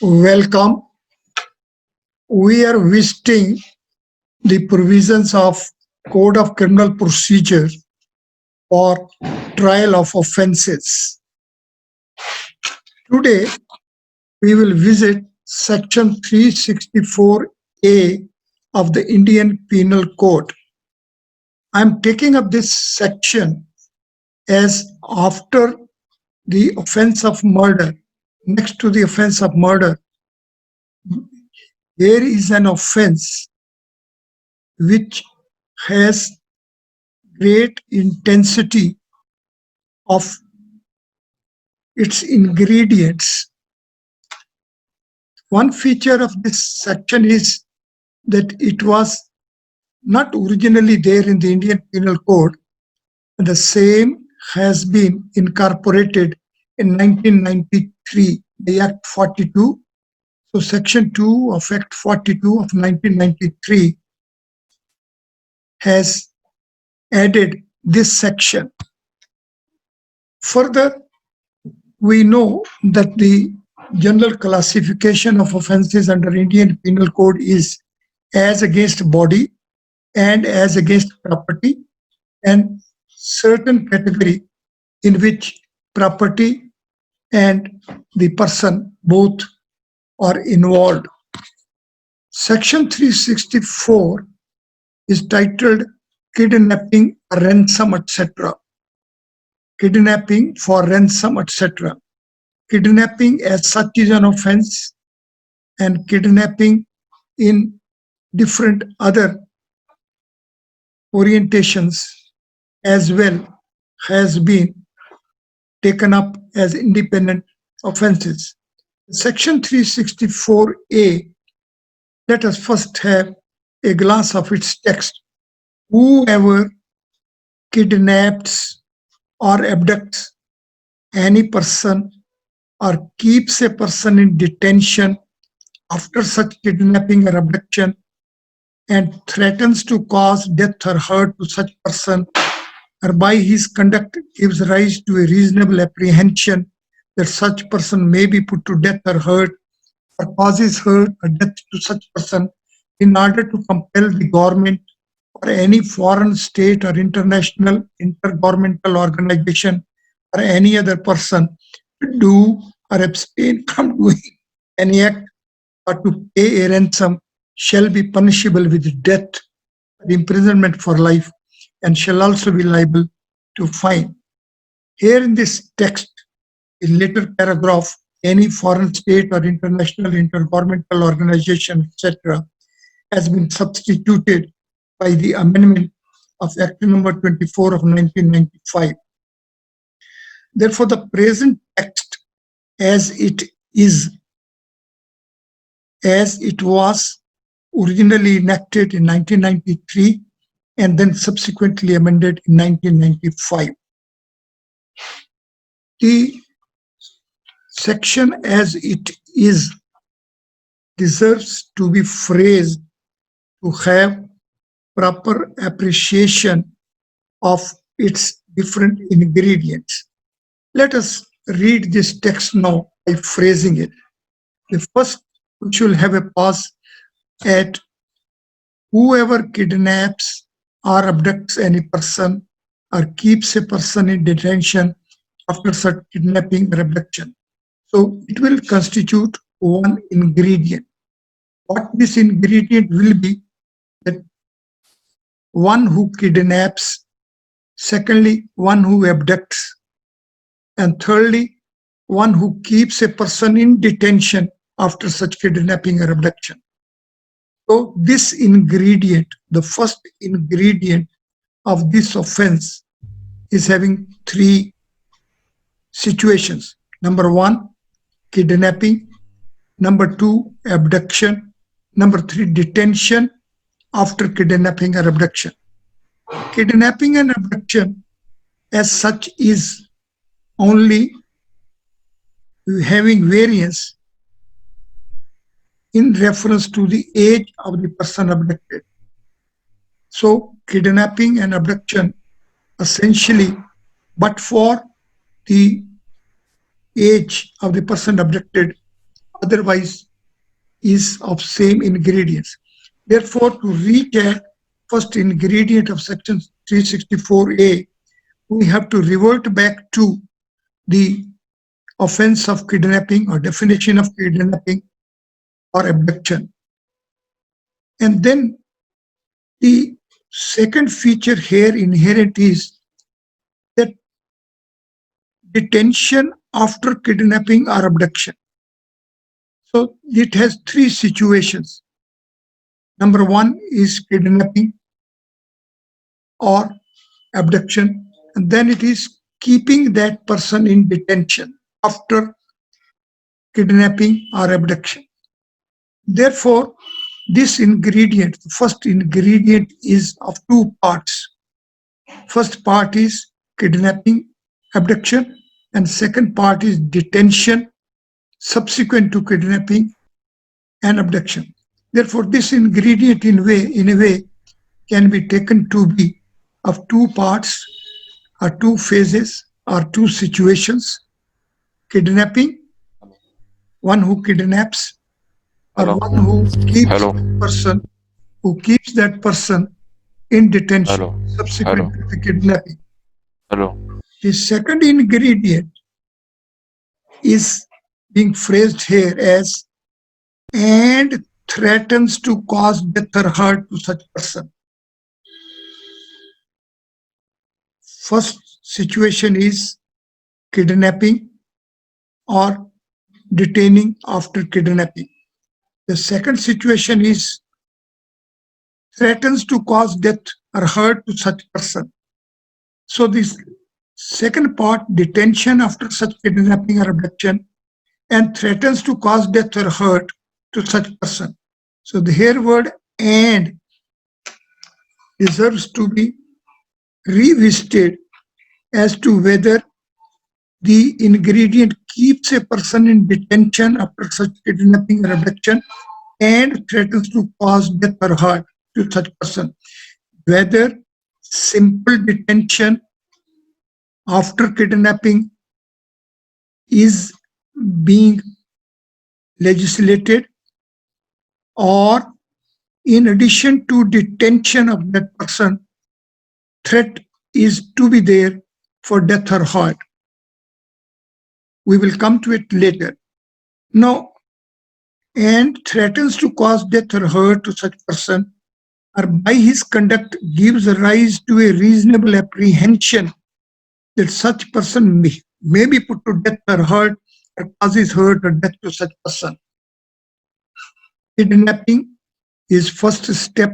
Welcome. We are visiting the provisions of Code of Criminal Procedure for trial of offences. Today, we will visit Section 364A of the Indian Penal Code. I am taking up this section as after the offence of murder, next to the offence of murder, there is an offence which has great intensity of its ingredients. One feature of this section is that it was not originally there in the Indian Penal Code. The same has been incorporated in 1993, the Act 42. So Section 2 of Act 42 of 1993 has added this section. Further, we know that the general classification of offences under Indian Penal Code is as against body and as against property, and certain category in which property and the person both are involved. Section 364 is titled Kidnapping, Ransom, etc. Kidnapping for ransom, etc. Kidnapping as such is an offense, and kidnapping in different other orientations as well has been taken up as independent offenses. Section 364A, let us first have a glance of its text. Whoever kidnaps or abducts any person or keeps a person in detention after such kidnapping or abduction and threatens to cause death or hurt to such person, or by his conduct gives rise to a reasonable apprehension that such person may be put to death or hurt, or causes hurt or death to such person in order to compel the government or any foreign state or international intergovernmental organization or any other person to do or abstain from doing any act or to pay a ransom shall be punishable with death or imprisonment for life, and shall also be liable to fine. Here in this text, in later paragraph, any foreign state or international intergovernmental organization, etc., has been substituted by the amendment of Act number 24 of 1995. Therefore, the present text as it is, as it was originally enacted in 1993 and then subsequently amended in 1995. The section as it is deserves to be phrased to have proper appreciation of its different ingredients. Let us read this text now by phrasing it. The first, which will have a pause at whoever kidnaps or abducts any person or keeps a person in detention after such kidnapping or abduction. So it will constitute one ingredient. What this ingredient will be, that one who kidnaps, secondly, one who abducts, and thirdly, one who keeps a person in detention after such kidnapping or abduction. So this ingredient, the first ingredient of this offense, is having three situations. Number one, kidnapping. Number two, abduction. Number three, detention after kidnapping or abduction. Kidnapping and abduction as such is only having variance in reference to the age of the person abducted. So kidnapping and abduction essentially, but for the age of the person abducted, otherwise is of same ingredients. Therefore, to recap first ingredient of section 364A, we have to revert back to the offense of kidnapping or definition of kidnapping or abduction. And then the second feature here inherent is that detention after kidnapping or abduction. So it has three situations. Number one is kidnapping or abduction, and then it is keeping that person in detention after kidnapping or abduction. Therefore, this ingredient, the first ingredient, is of two parts. First part is kidnapping, abduction, and second part is detention subsequent to kidnapping and abduction. Therefore, this ingredient in a way can be taken to be of two parts or two phases or two situations: kidnapping, one who kidnaps, or Hello. one who keeps Hello. that person in detention Hello. subsequent Hello. to the kidnapping. Hello. The second ingredient is being phrased here as and threatens to cause death or hurt to such person. First situation is kidnapping or detaining after kidnapping. The second situation is threatens to cause death or hurt to such person. So this second part, detention after such kidnapping or abduction, and threatens to cause death or hurt to such person. So the here word and deserves to be revisited as to whether the ingredient keeps a person in detention after such kidnapping or abduction and threatens to cause death or hurt to such person. Whether simple detention after kidnapping is being legislated, or in addition to detention of that person, threat is to be there for death or hurt. We will come to it later. Now, and threatens to cause death or hurt to such person, or by his conduct gives rise to a reasonable apprehension that such person may be put to death or hurt, or causes hurt or death to such person. Kidnapping is first step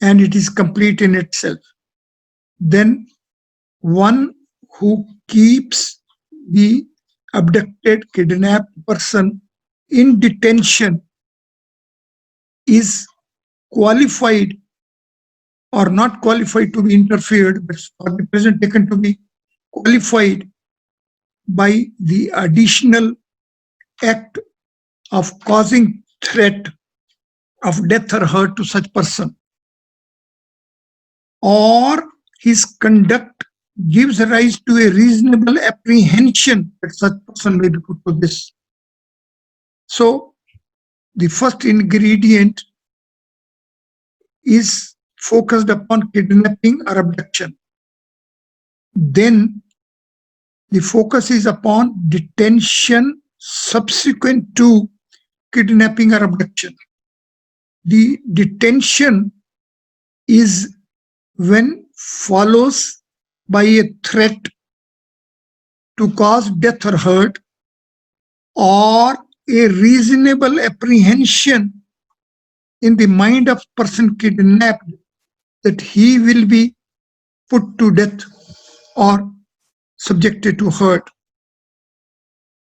and it is complete in itself. Then one who keeps the abducted, kidnapped person in detention is qualified or not qualified to be interfered, but for the present taken to be qualified by the additional act of causing threat of death or hurt to such person, or his conduct gives rise to a reasonable apprehension that such person may be put to this. So the first ingredient is focused upon kidnapping or abduction. Then the focus is upon detention subsequent to kidnapping or abduction. The detention is when follows by a threat to cause death or hurt, or a reasonable apprehension in the mind of person kidnapped that he will be put to death or subjected to hurt.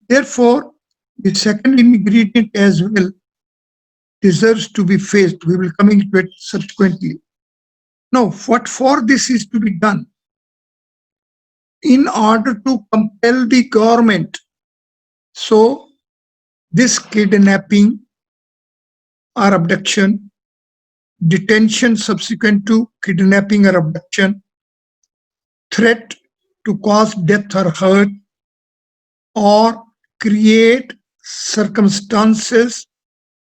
Therefore, the second ingredient as well deserves to be faced. We will come into it subsequently. Now, what for this is to be done? In order to compel the government, so this kidnapping or abduction, detention subsequent to kidnapping or abduction, threat to cause death or hurt, or create circumstances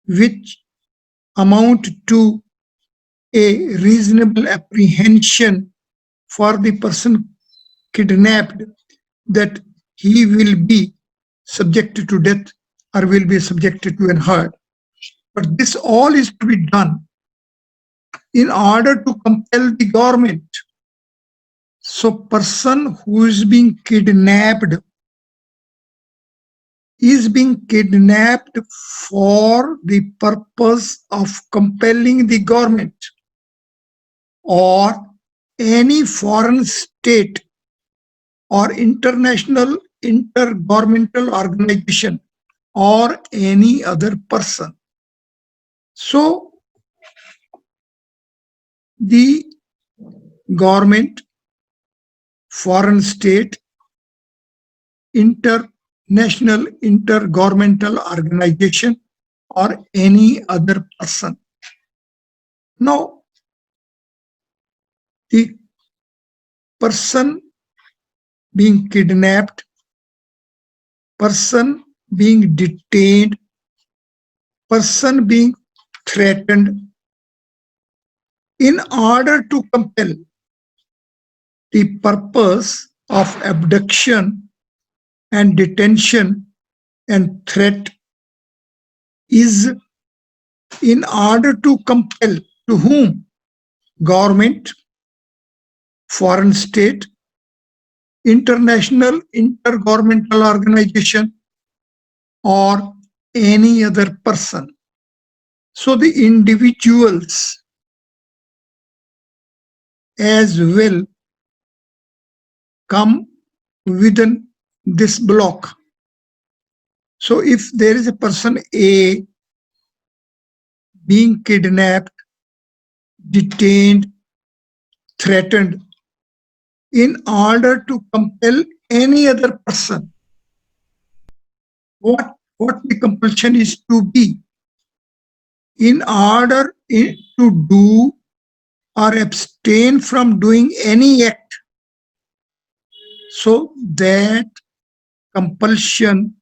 which amount to a reasonable apprehension for the person kidnapped that he will be subjected to death or will be subjected to an hurt. But this all is to be done in order to compel the government. So person who is being kidnapped for the purpose of compelling the government or any foreign state or international intergovernmental organization or any other person. So the government, foreign state, international intergovernmental organization or any other person. Now, the person being kidnapped, person being detained, person being threatened, in order to compel the purpose of abduction and detention and threat is in order to compel to whom? Government, foreign state, international intergovernmental organization or any other person. So the individuals as well come within this block. So if there is a person A being kidnapped, detained, threatened, in order to compel any other person, what the compulsion is to be, in order to do or abstain from doing any act. So that compulsion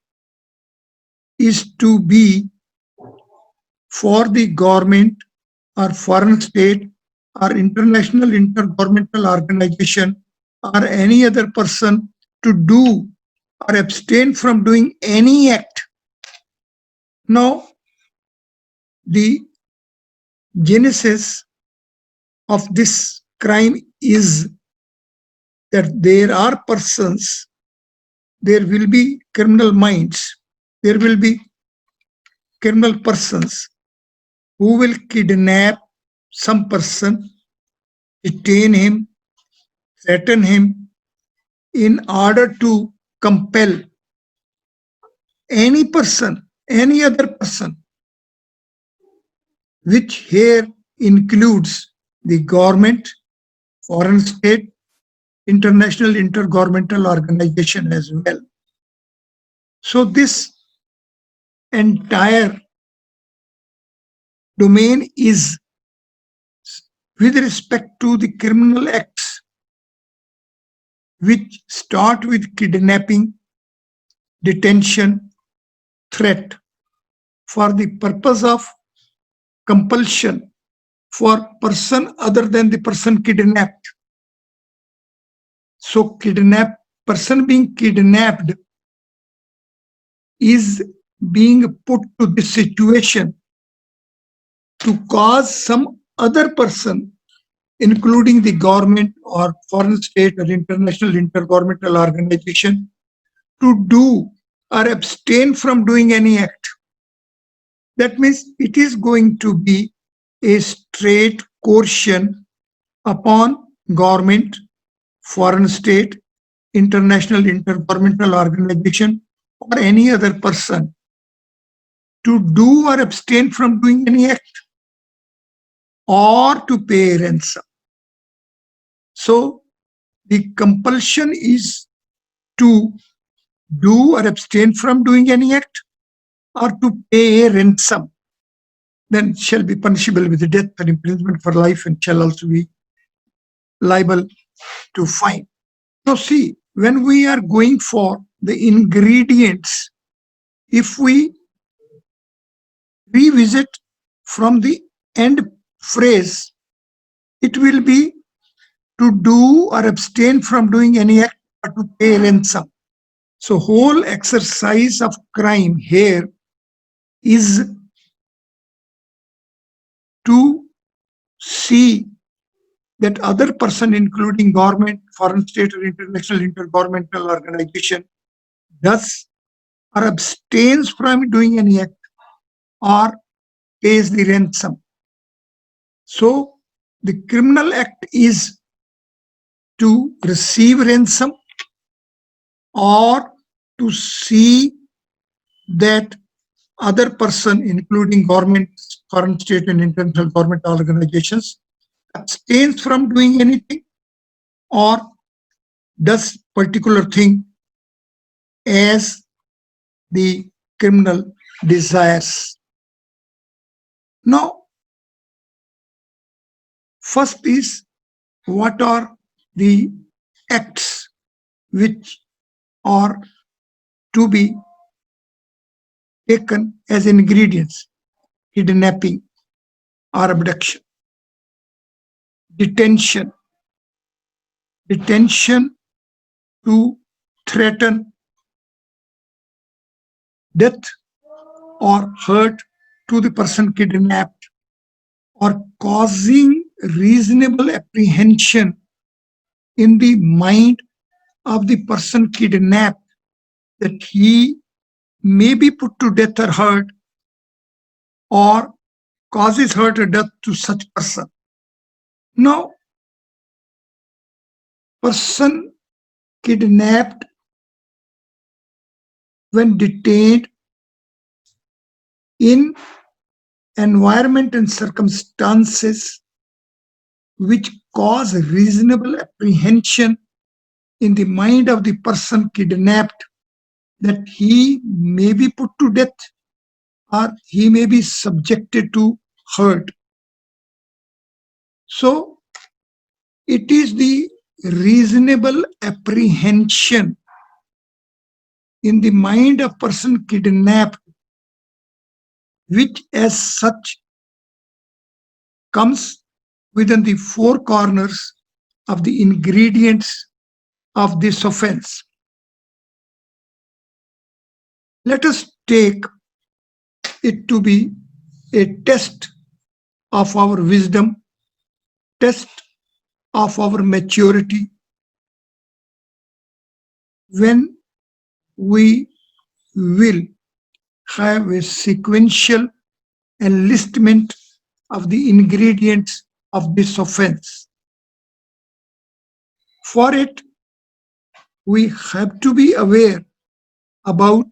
is to be for the government or foreign state or international intergovernmental organization or any other person to do or abstain from doing any act. Now, the genesis of this crime is that there are persons, there will be criminal minds, there will be criminal persons who will kidnap some person, detain him, threaten him in order to compel any person, any other person, which here includes the government, foreign state, international intergovernmental organization as well. So this entire domain is with respect to the criminal acts which start with kidnapping, detention, threat for the purpose of compulsion for person other than the person kidnapped. So person being kidnapped is being put to this situation to cause some other person, including the government or foreign state or international intergovernmental organization, to do or abstain from doing any act. That means it is going to be a straight coercion upon government, foreign state, international intergovernmental organization, or any other person to do or abstain from doing any act or to pay ransom. So the compulsion is to do or abstain from doing any act or to pay a ransom, then shall be punishable with death or imprisonment for life and shall also be liable to fine. Now see, when we are going for the ingredients If we revisit from the end phrase, it will be to do or abstain from doing any act or to pay ransom. So whole exercise of crime here is to see that other person, including government, foreign state or international intergovernmental organization, does or abstains from doing any act or pays the ransom. So the criminal act is to receive ransom or to see that other person, including government, foreign state and international government organizations, abstains from doing anything or does particular thing as the criminal desires. Now, first is, what are the acts which are to be taken as ingredients? Kidnapping or abduction, detention to threaten death or hurt to the person kidnapped, or causing reasonable apprehension in the mind of the person kidnapped that he may be put to death or hurt, or causes hurt or death to such person. Now, person kidnapped when detained in environment and circumstances which cause reasonable apprehension in the mind of the person kidnapped that he may be put to death or he may be subjected to hurt. So it is the reasonable apprehension in the mind of person kidnapped which as such comes within the four corners of the ingredients of this offense. Let us take it to be a test of our wisdom, test of our maturity, when we will have a sequential enlistment of the ingredients of this offense. For it, we have to be aware about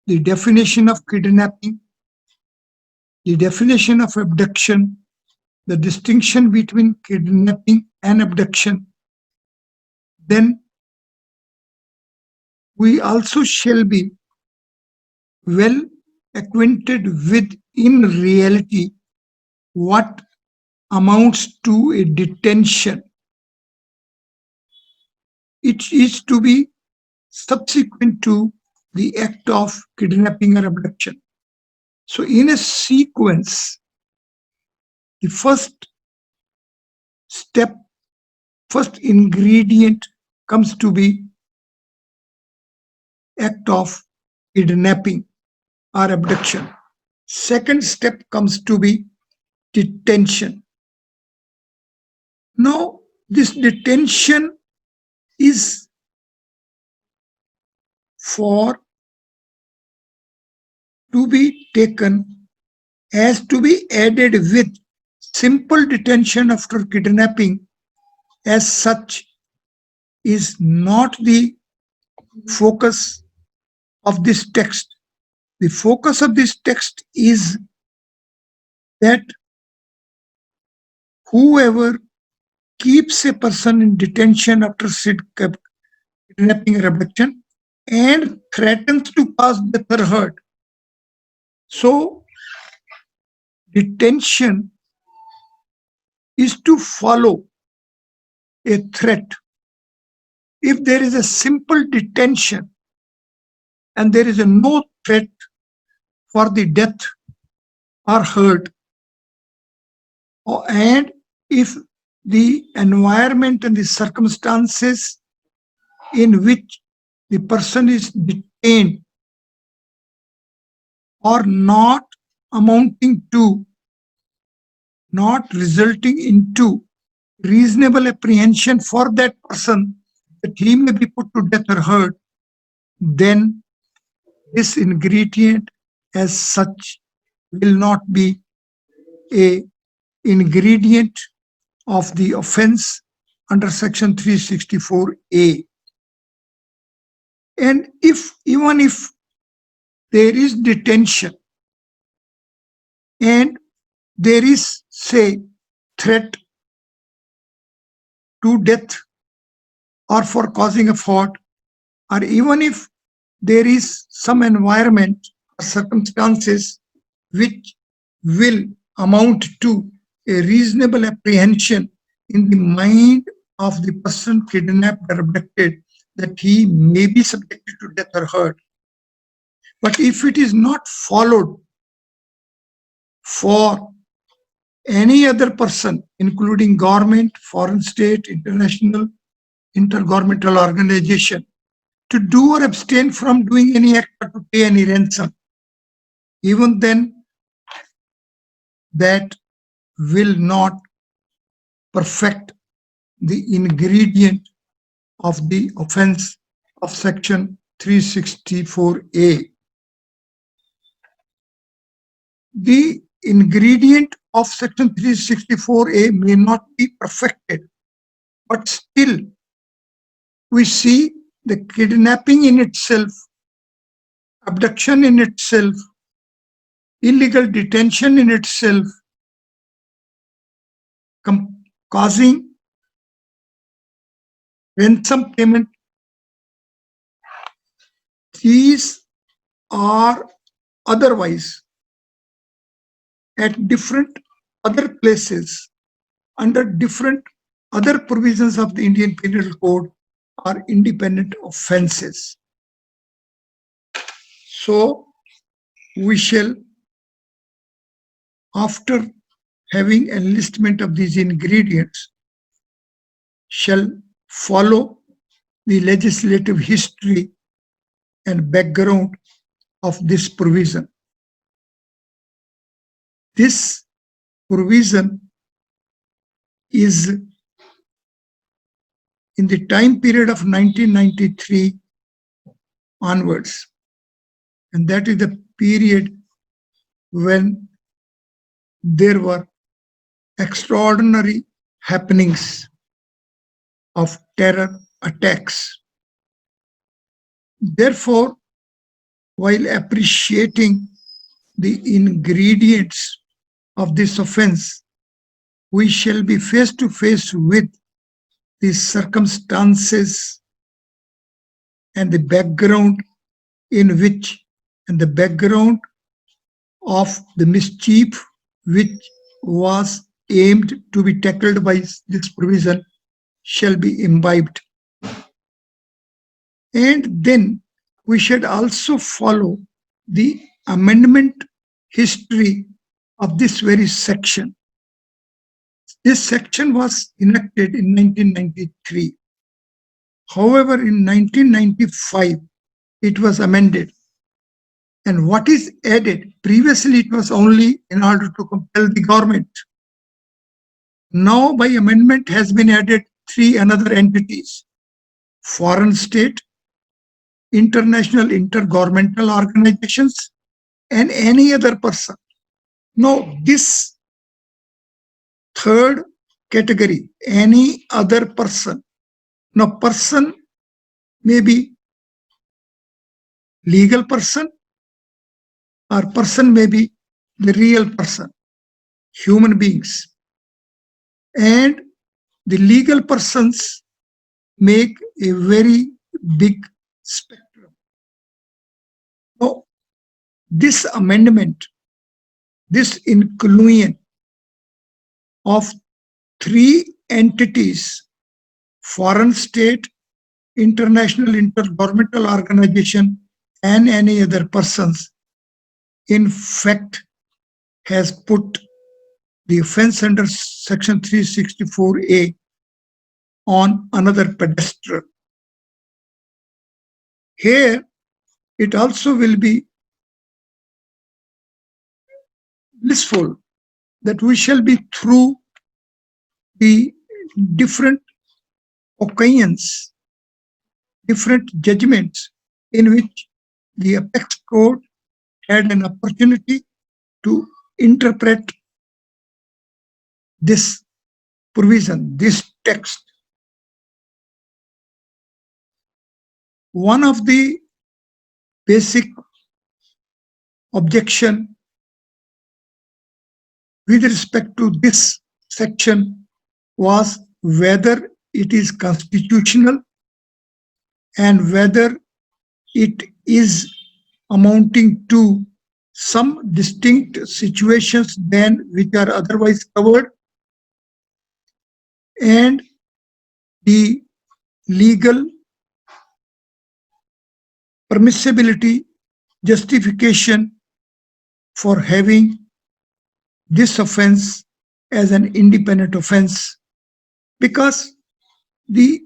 the definition of kidnapping, the definition of abduction, the distinction between kidnapping and abduction. Then we also shall be well acquainted with, in reality, what amounts to a detention. It is to be subsequent to the act of kidnapping or abduction. So in a sequence, the first step, first ingredient comes to be act of kidnapping or abduction. Second step comes to be detention. Now, this detention is for to be taken as to be added with simple detention after kidnapping as such is not the focus of this text. The focus of this text is that whoever keeps a person in detention after kidnapping or abduction and threatens to cause death or hurt. So, detention is to follow a threat. If there is a simple detention and there is a no threat for the death or hurt, and if the environment and the circumstances in which the person is detained are not amounting to, not resulting into reasonable apprehension for that person that he may be put to death or hurt, then this ingredient as such will not be a ingredient of the offense under section 364A. And even if there is detention and there is, say, threat to death or for causing a fault, or even if there is some environment or circumstances which will amount to a reasonable apprehension in the mind of the person kidnapped or abducted that he may be subjected to death or hurt. But if it is not followed for any other person, including government, foreign state, international, intergovernmental organization, to do or abstain from doing any act or to pay any ransom, even then that will not perfect the ingredient of the offense of section 364A. The ingredient of section 364A may not be perfected, but still we see the kidnapping in itself, abduction in itself, illegal detention in itself, causing ransom payment. These are otherwise at different other places under different other provisions of the Indian Penal Code are independent offenses. So we shall, after having enlistment of these ingredients, shall follow the legislative history and background of this provision. This provision is in the time period of 1993 onwards, and that is the period when there were extraordinary happenings of terror attacks. Therefore, while appreciating the ingredients of this offense, we shall be face to face with the circumstances and the background in which, and the background of the mischief which was aimed to be tackled by this provision shall be imbibed. And then we should also follow the amendment history of this very section. This section was enacted in 1993. However, in 1995, it was amended. And what is added? Previously, it was only in order to compel the government. Now, by amendment has been added three another entities: foreign state, international intergovernmental organizations, and any other person. Now, this third category, any other person. Now, person may be legal person, or person may be the real person, human beings. And the legal persons make a very big spectrum. Now, this amendment, this inclusion of three entities, foreign state, international intergovernmental organization, and any other persons, in fact has put the offense under section 364A on another pedestal. Here, it also will be blissful that we shall be through the different occasions, different judgments in which the Apex Code had an opportunity to interpret this provision, this text. One of the basic objection with respect to this section was whether it is constitutional and whether it is amounting to some distinct situations than which are otherwise covered, and the legal permissibility justification for having this offense as an independent offense, because the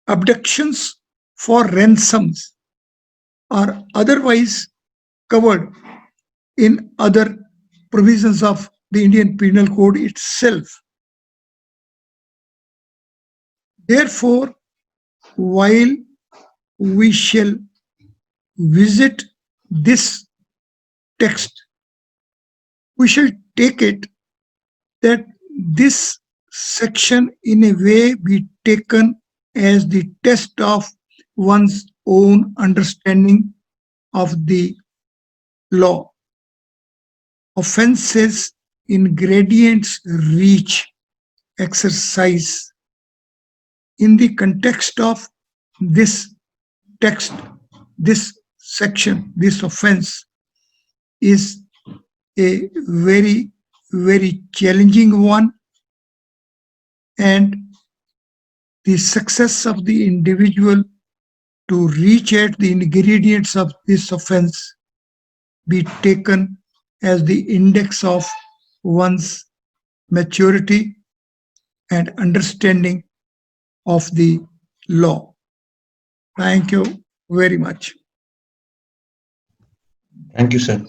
abductions for ransoms are otherwise covered in other provisions of the Indian Penal Code itself. Therefore, while we shall visit this text, we shall take it that this section in a way be taken as the test of one's own understanding of the law. Offenses in gradients reach exercise. In the context of this text, this section, this offense is a very, very challenging one, and the success of the individual to reach at the ingredients of this offense be taken as the index of one's maturity and understanding of the law. Thank you very much. Thank you, sir.